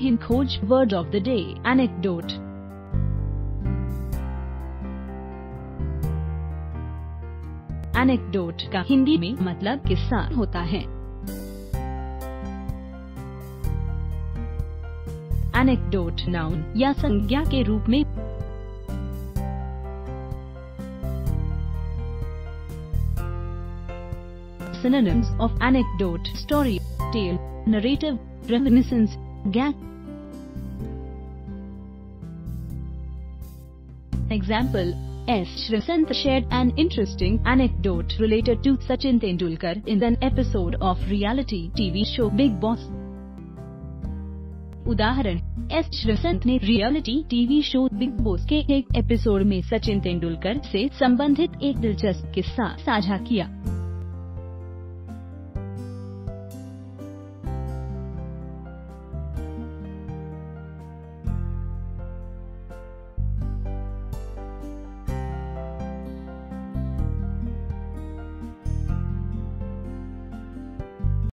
HinKhoj word of the day, anecdote. Anecdote का हिंदी में मतलब किस्सा होता है। Anecdote नाउन या संज्ञा के रूप में synonyms of anecdote, story, tale, narrative, reminiscence, gag. Example: S. Shrivasant shared an interesting anecdote related to Sachin Tendulkar in an episode of reality TV show Big Boss. उदाहरण: एस श्रीवसंत ने reality TV show big boss के एक episode में सचिन तेंदुलकर से संबंधित एक दिलचस्प किस्सा साझा किया।